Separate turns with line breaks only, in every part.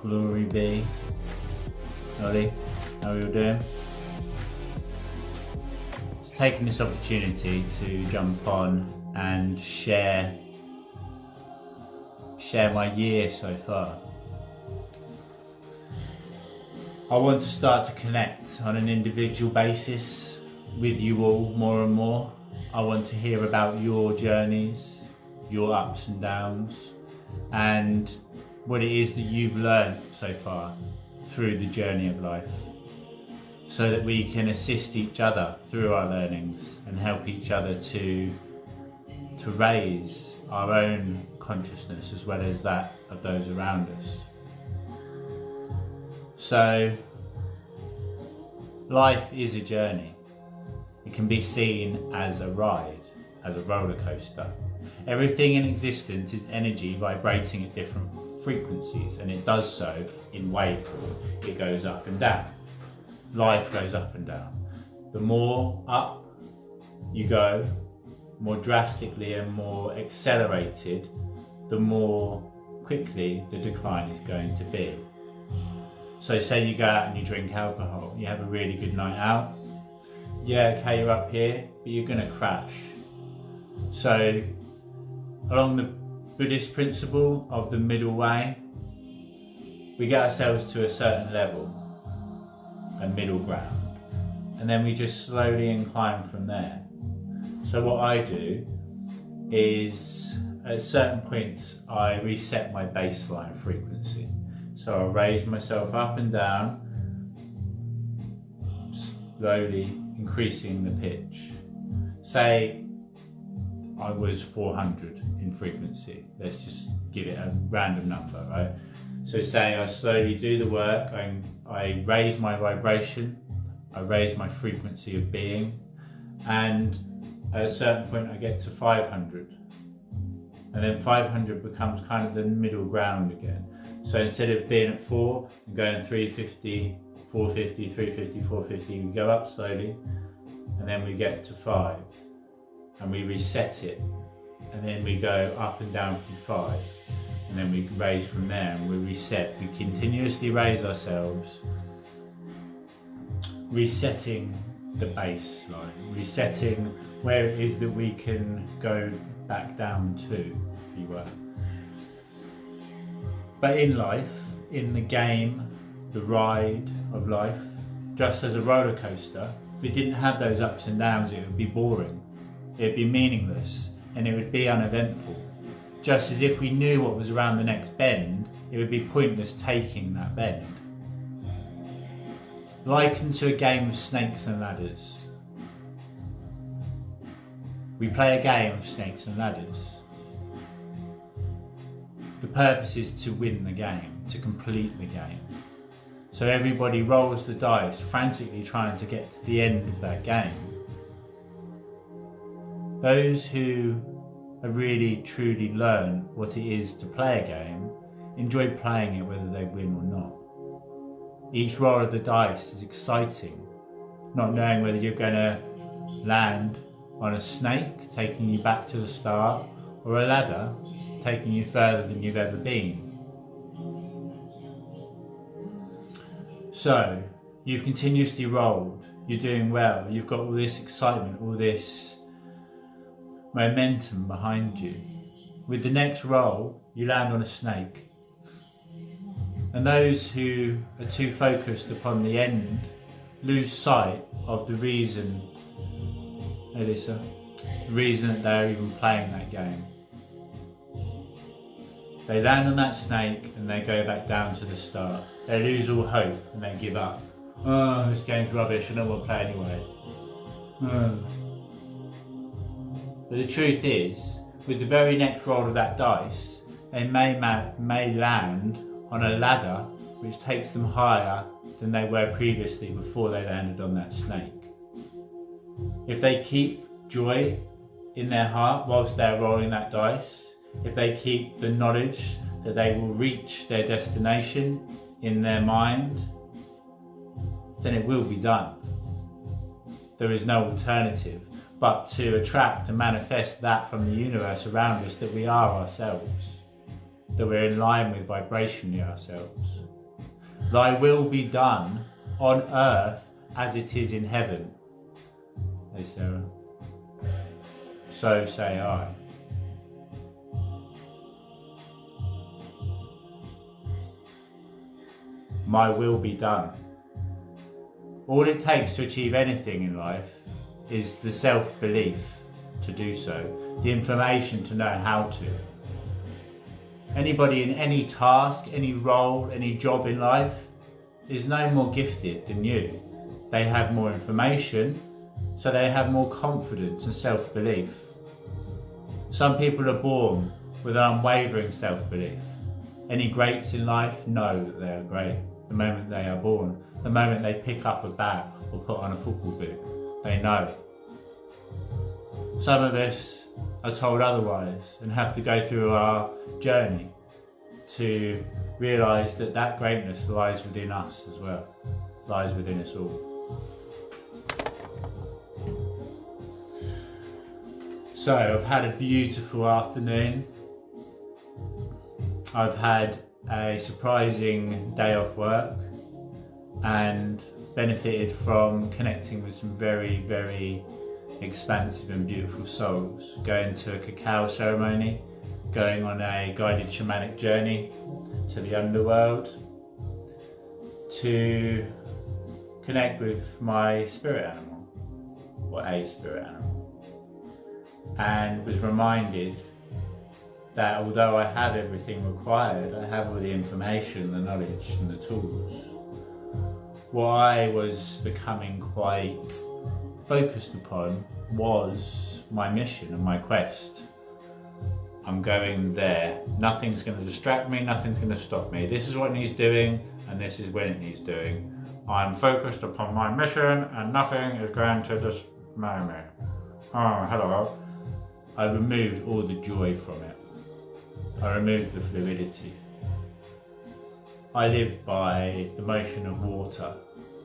Glory be. Ollie, how are you doing? Just taking this opportunity to jump on and share my year so far. I want to start to connect on an individual basis with you all more and more. I want to hear about your journeys, your ups and downs, and what it is that you've learned so far through the journey of life, so that we can assist each other through our learnings and help each other to raise our own consciousness as well as that of those around us. So life is a journey. It can be seen as a ride, as a roller coaster. Everything in existence is energy vibrating at different frequencies, and it does so in wave form. It goes up and down. Life goes up and down. The more up you go, more drastically and more accelerated, the more quickly the decline is going to be. So say you go out and you drink alcohol, you have a really good night out. Yeah, okay, you're up here, but you're gonna crash. So along the Buddhist principle of the middle way, we get ourselves to a certain level, a middle ground, and then we just slowly incline from there. So what I do is at certain points I reset my baseline frequency. So I raise myself up and down, slowly increasing the pitch. Say I was 400 in frequency. Let's just give it a random number, right? So say I slowly do the work, I raise my vibration, I raise my frequency of being, and at a certain point I get to 500. And then 500 becomes kind of the middle ground again. So instead of being at 4 and going 350, 450, 350, 450, we go up slowly, and then we get to 5, and we reset it, and then we go up and down from 5, and then we raise from there, and we reset. We continuously raise ourselves, resetting the baseline, resetting where it is that we can go back down to, if you were. But in life, in the game, the ride of life, just as a roller coaster, if it didn't have those ups and downs, it would be boring, it would be meaningless, and it would be uneventful. Just as if we knew what was around the next bend, it would be pointless taking that bend. Likened to a game of snakes and ladders. We play a game of snakes and ladders. The purpose is to win the game, to complete the game. So everybody rolls the dice, frantically trying to get to the end of that game. Those who have really truly learned what it is to play a game enjoy playing it whether they win or not. Each roll of the dice is exciting, not knowing whether you're going to land on a snake taking you back to the start, or a ladder taking you further than you've ever been. So you've continuously rolled, you're doing well, you've got all this excitement, all this momentum behind you. With the next roll, you land on a snake. And those who are too focused upon the end lose sight of the reason, Elisa, the reason that they're even playing that game. They land on that snake and they go back down to the start. They lose all hope and they give up. Oh, this game's rubbish, I don't want to play anyway. But the truth is, with the very next roll of that dice, they may land on a ladder which takes them higher than they were previously before they landed on that snake. If they keep joy in their heart whilst they're rolling that dice, if they keep the knowledge that they will reach their destination in their mind, then it will be done. There is no alternative but to attract and manifest that from the universe around us that we are ourselves. that we're in line with vibrationally ourselves. Thy will be done on earth as it is in heaven. Hey Sarah. So say I. My will be done. All it takes to achieve anything in life is the self-belief to do so, the information to know how to. Anybody in any task, any role, any job in life is no more gifted than you. They have more information, so they have more confidence and self-belief. Some people are born with an unwavering self-belief. Any greats in life know that they are great the moment they are born. The moment they pick up a bat or put on a football boot, they know. Some of us are told otherwise and have to go through our journey to realise that that greatness lies within us as well, lies within us all. So I've had a beautiful afternoon. I've had a surprising day off work and benefited from connecting with some very, very expansive and beautiful souls, going to a cacao ceremony, going on a guided shamanic journey to the underworld, to connect with my spirit animal, or a spirit animal, and was reminded that although I have everything required, I have all the information, the knowledge and the tools, what I was becoming quite focused upon was my mission and my quest. I'm going there. Nothing's going to distract me, nothing's going to stop me. This is what it needs doing and this is when it needs doing. I'm focused upon my mission and nothing is going to just marry me. Oh, hello. I removed all the joy from it. I removed the fluidity. I live by the motion of water.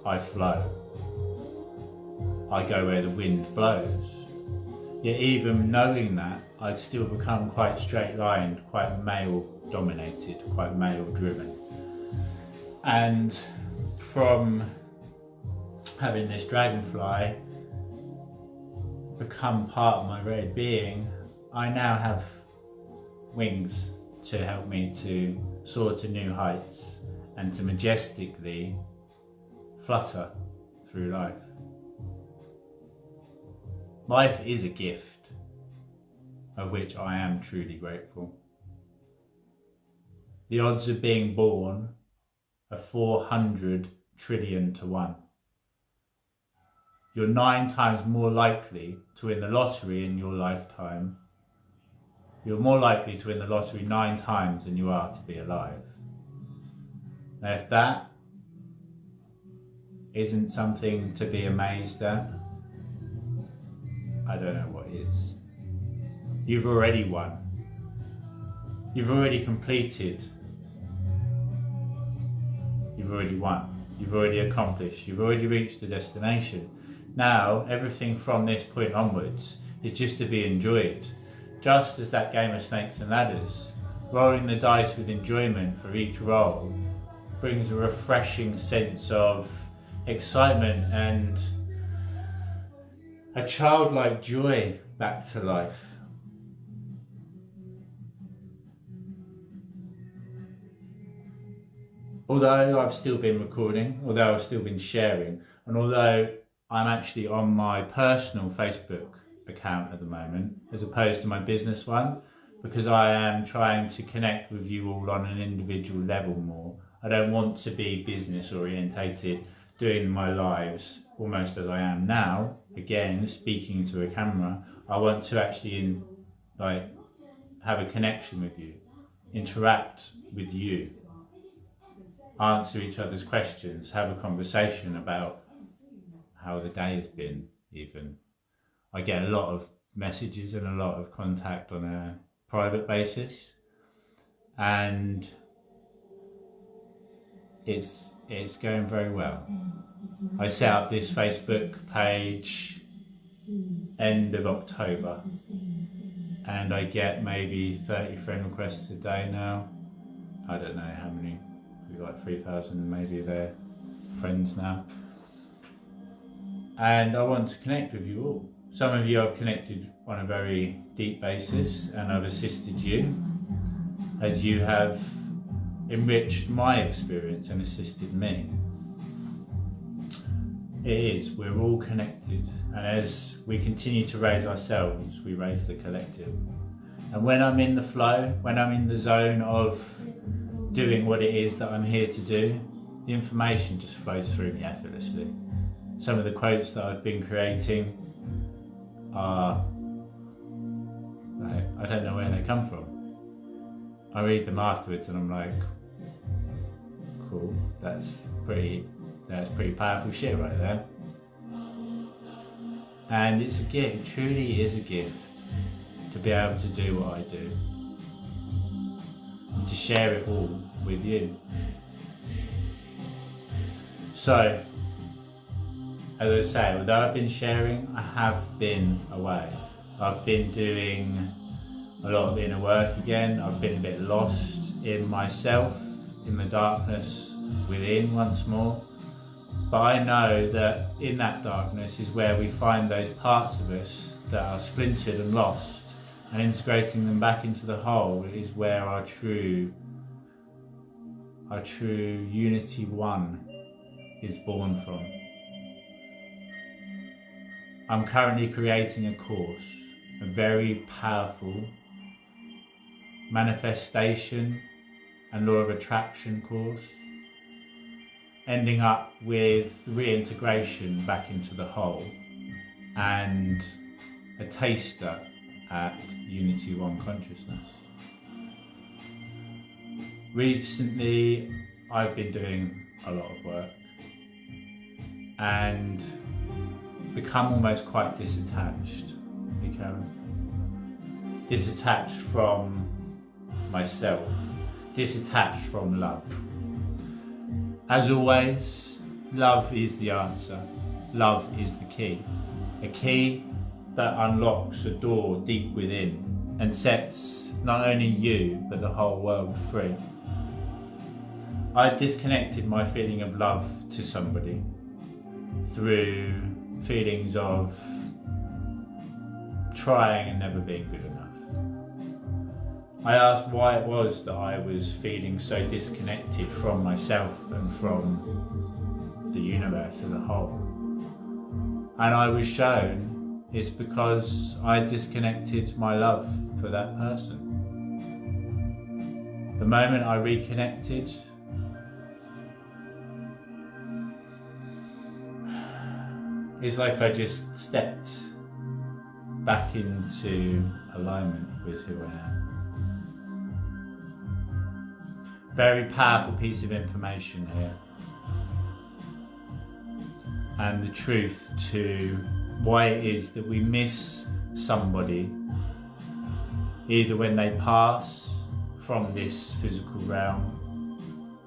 I flow. I go where the wind blows. Yet even knowing that, I'd still become quite straight-lined, quite male-dominated, quite male-driven. And from having this dragonfly become part of my very being, I now have wings to help me to soar to new heights and to majestically flutter through life. Life is a gift of which I am truly grateful. The odds of being born are 400 trillion to 1. You're 9 times more likely to win the lottery in your lifetime. You're more likely to win the lottery 9 times than you are to be alive. Now, if that isn't something to be amazed at, I don't know what is. You've already won. You've already completed. You've already won. You've already accomplished. You've already reached the destination. Now, everything from this point onwards is just to be enjoyed. Just as that game of snakes and ladders, rolling the dice with enjoyment for each roll brings a refreshing sense of excitement and a childlike joy back to life. Although I've still been recording, although I've still been sharing, and although I'm actually on my personal Facebook account at the moment, as opposed to my business one, because I am trying to connect with you all on an individual level more. I don't want to be business orientated, doing my lives almost as I am now, again, speaking to a camera. I want to actually have a connection with you, interact with you, answer each other's questions, have a conversation about how the day has been even. I get a lot of messages and a lot of contact on a private basis, and it's going very well. I set up this Facebook page end of October and I get maybe 30 friend requests a day now, I don't know how many, we've got 3,000 maybe they're friends now. And I want to connect with you all. Some of you I've connected on a very deep basis, and I've assisted you as you have enriched my experience and assisted me. It is, we're all connected, and as we continue to raise ourselves, we raise the collective. And when I'm in the flow, when I'm in the zone of doing what it is that I'm here to do, the information just flows through me effortlessly. Some of the quotes that I've been creating are, I don't know where they come from. I read them afterwards and I'm like, cool, that's pretty powerful shit right there. And it's a gift, it truly is a gift to be able to do what I do and to share it all with you. So, as I say, although I've been sharing, I have been away. I've been doing a lot of inner work again. I've been a bit lost in myself, in the darkness within once more. But I know that in that darkness is where we find those parts of us that are splintered and lost, and integrating them back into the whole is where our true unity one is born from. I'm currently creating a course, a very powerful manifestation and law of attraction course, ending up with reintegration back into the whole and a taster at Unity One consciousness. Recently, I've been doing a lot of work and become almost quite disattached, disattached from myself, disattached from love. As always, love is the answer, love is the key, a key that unlocks a door deep within and sets not only you but the whole world free. I disconnected my feeling of love to somebody through feelings of trying and never being good enough. I asked why it was that I was feeling so disconnected from myself and from the universe as a whole. And I was shown it's because I disconnected my love for that person. The moment I reconnected, it's like I just stepped back into alignment with who I am. Very powerful piece of information here. And the truth to why it is that we miss somebody either when they pass from this physical realm,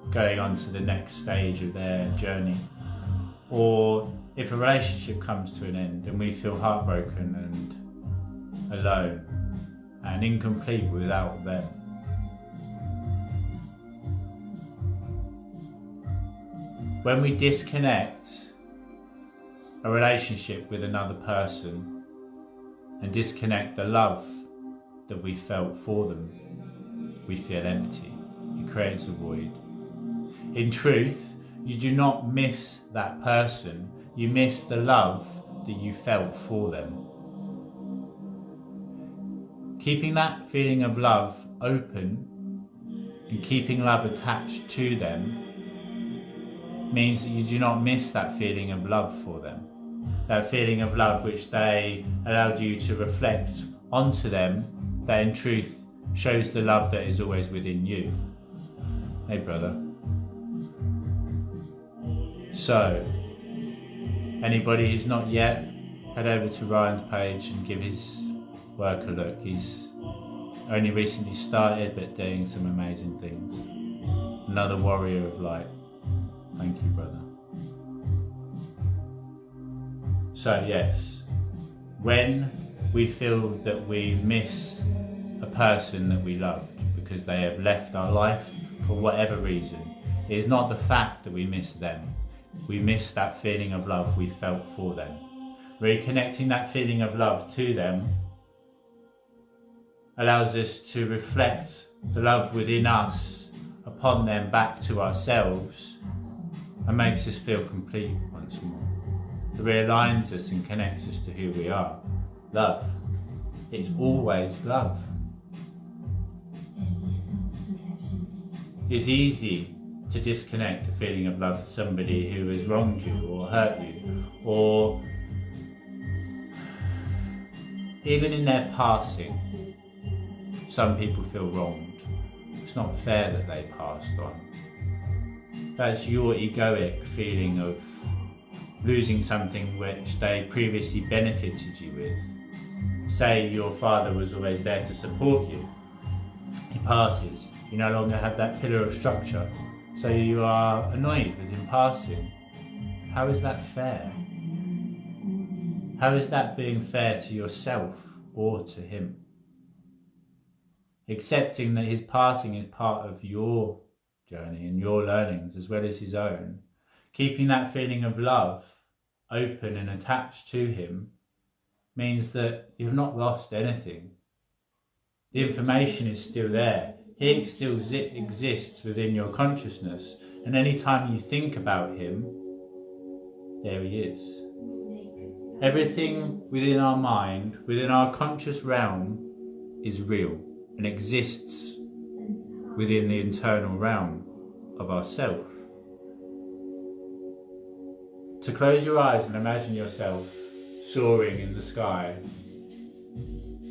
going on to the next stage of their journey, or if a relationship comes to an end and we feel heartbroken and alone and incomplete without them. When we disconnect a relationship with another person and disconnect the love that we felt for them, we feel empty. It creates a void. In truth, you do not miss that person, you miss the love that you felt for them. Keeping that feeling of love open and keeping love attached to them means that you do not miss that feeling of love for them. That feeling of love which they allowed you to reflect onto them, that in truth shows the love that is always within you. Hey brother. So, anybody who's not yet, head over to Ryan's page and give his work a look. He's only recently started but doing some amazing things. Another warrior of light. Thank you, brother. So yes, when we feel that we miss a person that we loved because they have left our life for whatever reason, it is not the fact that we miss them. We miss that feeling of love we felt for them. Reconnecting that feeling of love to them allows us to reflect the love within us upon them back to ourselves, and makes us feel complete once more. It realigns us and connects us to who we are. Love. It's always love. It's easy to disconnect the feeling of love for somebody who has wronged you or hurt you, or even in their passing. Some people feel wronged. It's not fair that they passed on. That's your egoic feeling of losing something which they previously benefited you with. Say your father was always there to support you. He passes. You no longer have that pillar of structure, so you are annoyed with him passing. How is that fair? How is that being fair to yourself or to him? Accepting that his passing is part of your journey and your learnings as well as his own. Keeping that feeling of love open and attached to him means that you've not lost anything. The information is still there. He still exists within your consciousness, and any time you think about him, there he is. Everything within our mind, within our conscious realm, is real and exists within the internal realm of ourself. To close your eyes and imagine yourself soaring in the sky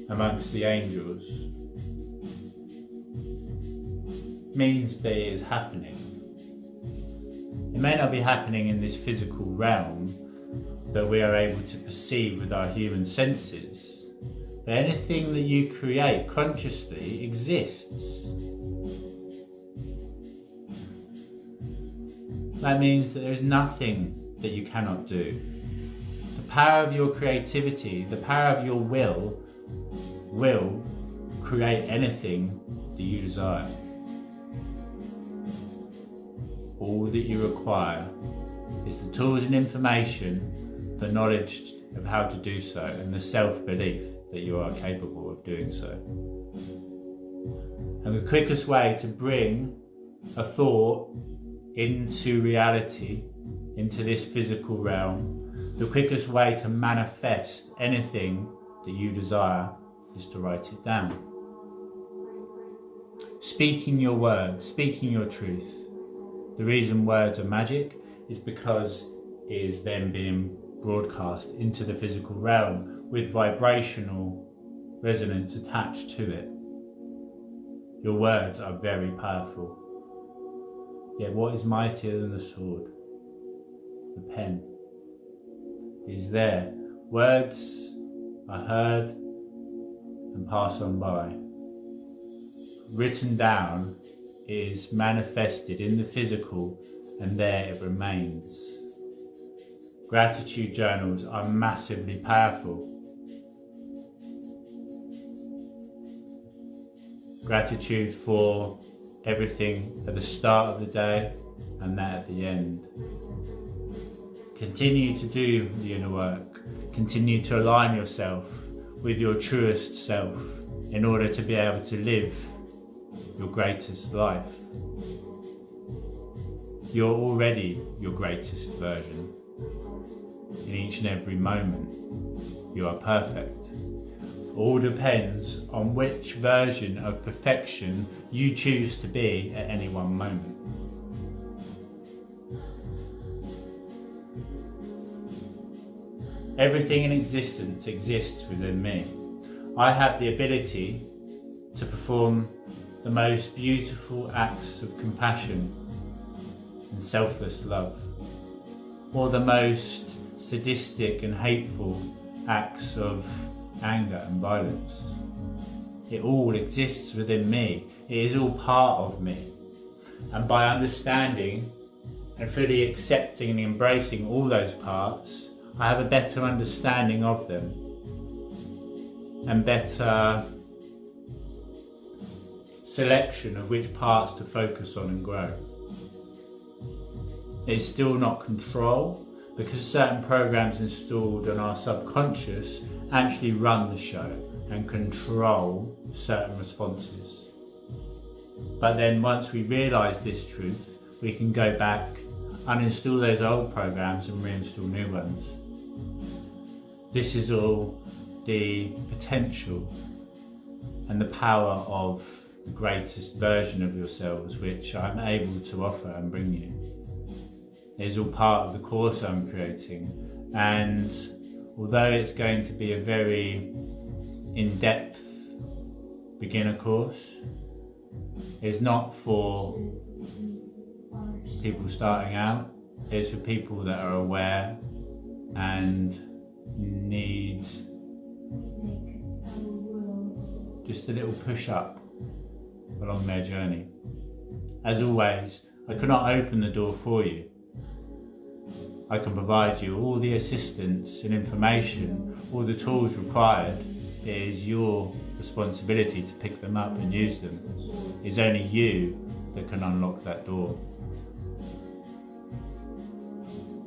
amongst the angels means that it is happening. It may not be happening in this physical realm that we are able to perceive with our human senses, but anything that you create consciously exists. That means that there is nothing that you cannot do. The power of your creativity, the power of your will create anything that you desire. All that you require is the tools and information, the knowledge of how to do so, and the self-belief that you are capable of doing so. And the quickest way to bring a thought into reality, into this physical realm, the quickest way to manifest anything that you desire is to write it down. Speaking your words, speaking your truth. The reason words are magic is because it is then being broadcast into the physical realm with vibrational resonance attached to it. Your words are very powerful. Yet what is mightier than the sword? The pen. It is there. Words are heard and pass on by. Written down is manifested in the physical, and there it remains. Gratitude journals are massively powerful. Gratitude for everything at the start of the day and that at the end. Continue to do the inner work. Continue to align yourself with your truest self in order to be able to live your greatest life. You're already your greatest version. In each and every moment, you are perfect. All depends on which version of perfection you choose to be at any one moment. Everything in existence exists within me. I have the ability to perform the most beautiful acts of compassion and selfless love, or the most sadistic and hateful acts of anger and violence. It all exists within me. It is all part of me. And by understanding and fully accepting and embracing all those parts, I have a better understanding of them and better selection of which parts to focus on and grow. It's still not control, because certain programs installed on our subconscious actually run the show and control certain responses. But then once we realise this truth, we can go back, uninstall those old programs and reinstall new ones. This is all the potential and the power of the greatest version of yourselves which I'm able to offer and bring you. It is all part of the course I'm creating, and although it's going to be a very in-depth beginner course, it's not for people starting out, it's for people that are aware and need just a little push up along their journey. As always, I cannot open the door for you. I can provide you all the assistance and information, all the tools required. It is your responsibility to pick them up and use them. It's only you that can unlock that door.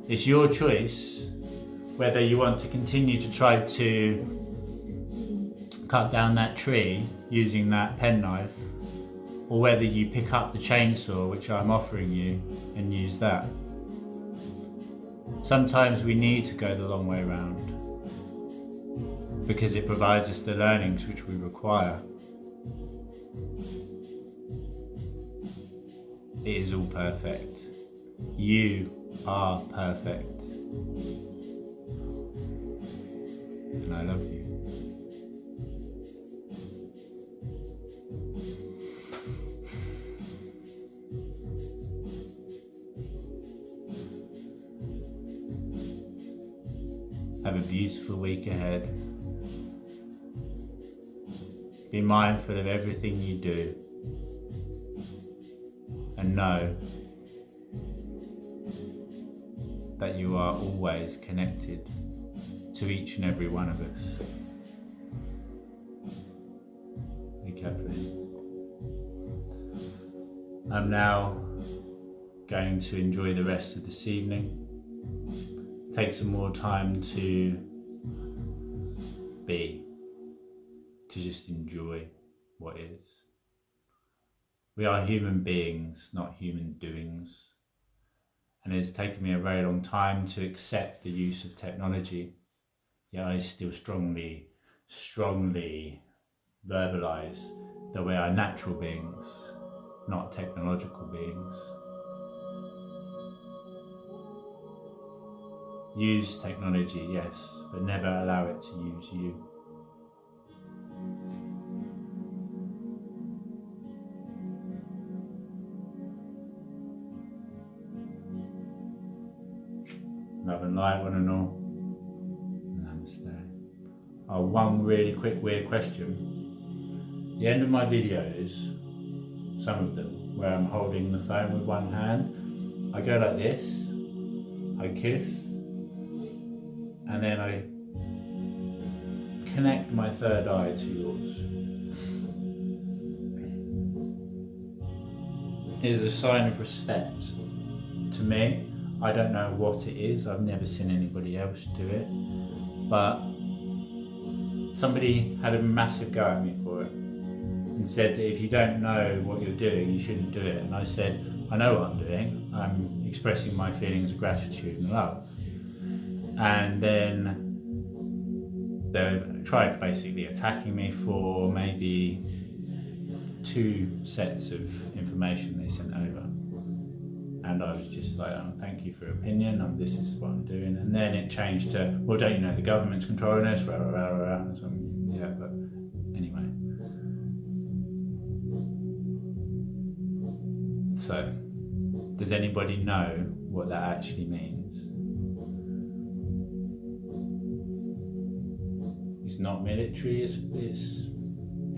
It's your choice whether you want to continue to try to cut down that tree using that penknife, or whether you pick up the chainsaw which I'm offering you and use that. Sometimes we need to go the long way around because it provides us the learnings which we require. It is all perfect. You are perfect. And I love you. Have a beautiful week ahead. Be mindful of everything you do, and know that you are always connected to each and every one of us. Hey Kathleen. I'm now going to enjoy the rest of this evening. Take some more time to be, to just enjoy what is. We are human beings, not human doings. And it's taken me a very long time to accept the use of technology. Yet I still strongly verbalise that we are natural beings, not technological beings. Use technology, yes, but never allow it to use you. Love and light, one and all. Namaste. Oh, one really quick weird question. The end of my videos, some of them, where I'm holding the phone with one hand, I go like this, I kiss, and then I connect my third eye to yours. It is a sign of respect to me. I don't know what it is, I've never seen anybody else do it, but somebody had a massive go at me for it and said that if you don't know what you're doing, you shouldn't do it. And I said, I know what I'm doing, I'm expressing my feelings of gratitude and love. And then they tried basically attacking me for maybe 2 sets of information they sent over. And I was just like, oh, thank you for your opinion, this is what I'm doing. And then it changed to, well, don't you know the government's controlling us, rah, rah, rah, rah. And so, yeah, but anyway. So, does anybody know what that actually means? It's not military, it's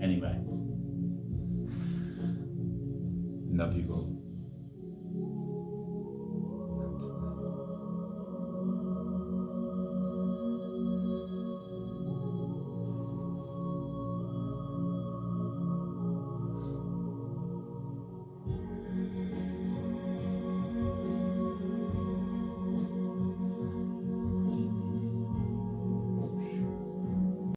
anyway. Love you all.